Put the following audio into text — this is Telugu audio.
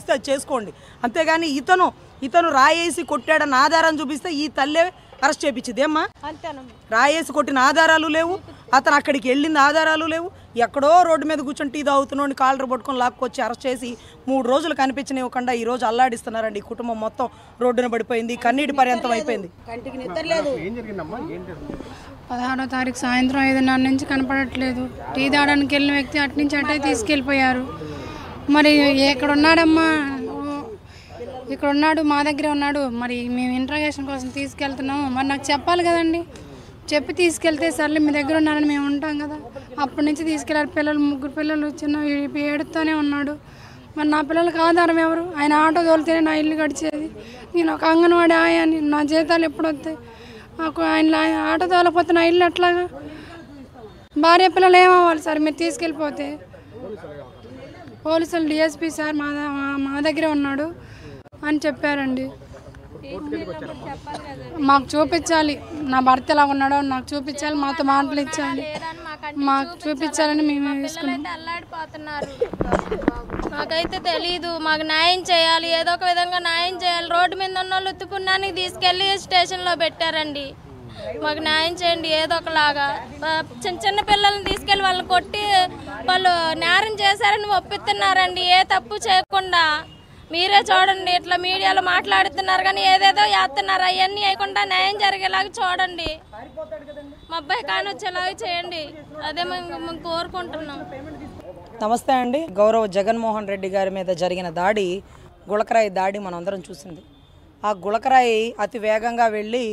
చూపిస్తే అది చేసుకోండి. అంతేగాని ఇతను రాయేసి కొట్టాడన్న ఆధారం చూపిస్తే ఈ తల్లే అరెస్ట్ చేయించింది. ఏమ్మా రాయేసి కొట్టిన ఆధారాలు లేవు, అతను అక్కడికి వెళ్ళింది ఆధారాలు లేవు. ఎక్కడో రోడ్డు మీద కూర్చొని టీ తాగుతున్నాడు కాలర్ పట్టుకొని లాక్కొచ్చి అరెస్ట్ చేసి 3 రోజులు కనిపించనివ్వకుండా ఈ రోజు అల్లాడిస్తున్నారండి. ఈ కుటుంబం మొత్తం రోడ్డున పడిపోయింది, కన్నీటి పర్యంతం అయిపోయింది. 16వ తారీఖు సాయంత్రం 5:30 నుంచి కనపడట్లేదు. టీ తాగడానికి వెళ్ళిన వ్యక్తి అటు నుంచి అటే తీసుకెళ్ళిపోయారు. మరి ఎక్కడ ఉన్నాడమ్మా? ఇక్కడ ఉన్నాడు, మా దగ్గర ఉన్నాడు. మరి మేము ఇంట్రాగేషన్ కోసం తీసుకెళ్తున్నాము. మరి నాకు చెప్పాలి కదండి. చెప్పి తీసుకెళ్తే సర్లే మీ దగ్గర ఉన్నారని మేము ఉంటాం కదా. అప్పటి నుంచి తీసుకెళ్ళారు. పిల్లలు 3 పిల్లలు చిన్న ఏడుతూనే ఉన్నాడు. మరి నా పిల్లలకు ఆధారం ఎవరు? ఆయన ఆటో తోలితేనే నా ఇల్లు గడిచేది. నేను ఒక అంగన్వాడీ ఆయాని, నా జీతాలు ఎప్పుడు వస్తాయి? నాకు ఆయన ఆటో తోలకపోతే నా ఇల్లు ఎట్లాగా? భార్య పిల్లలు ఏమవ్వాలి సార్ మీరు తీసుకెళ్ళిపోతే? పోలీసులు డిఎస్పీ సార్ మా దగ్గరే ఉన్నాడు అని చెప్పారండి. మాకు చూపించాలి, నా భర్త ఎలా ఉన్నాడో నాకు చూపించాలి, మాతో మాటలు ఇచ్చాలి, మాకు చూపించాలని మేము తీసుకున్నాం. అల్లాడిపోతున్నారు. మాకైతే తెలీదు. మాకు న్యాయం చేయాలి, ఏదో ఒక విధంగా న్యాయం చేయాలి. రోడ్డు మీద ఉన్న వాళ్ళు ఉత్తుపుణ్యానికి తీసుకెళ్లి స్టేషన్లో పెట్టారండి. మాకు న్యాయం చేయండి ఏదో ఒకలాగా. చిన్న పిల్లల్ని తీసుకెళ్ళి వాళ్ళని కొట్టి వాళ్ళు నేరం చేశారని ఒప్పిస్తున్నారండి, ఏ తప్పు చేయకుండా. మీరే చూడండి, ఇట్లా మీడియాలో మాట్లాడుతున్నారు కానీ ఏదేదో చేస్తున్నారు. అవన్నీ వేయకుండా న్యాయం జరిగేలాగా చూడండి. మా అబ్బాయి కాని వచ్చేలాగా చేయండి, అదే మేము కోరుకుంటున్నాం. నమస్తే అండి. గౌరవ జగన్మోహన్ రెడ్డి గారి మీద జరిగిన దాడి, గులకరాయి దాడి మనందరం చూసింది. ఆ గులకరాయి అతి వేగంగా వెళ్ళి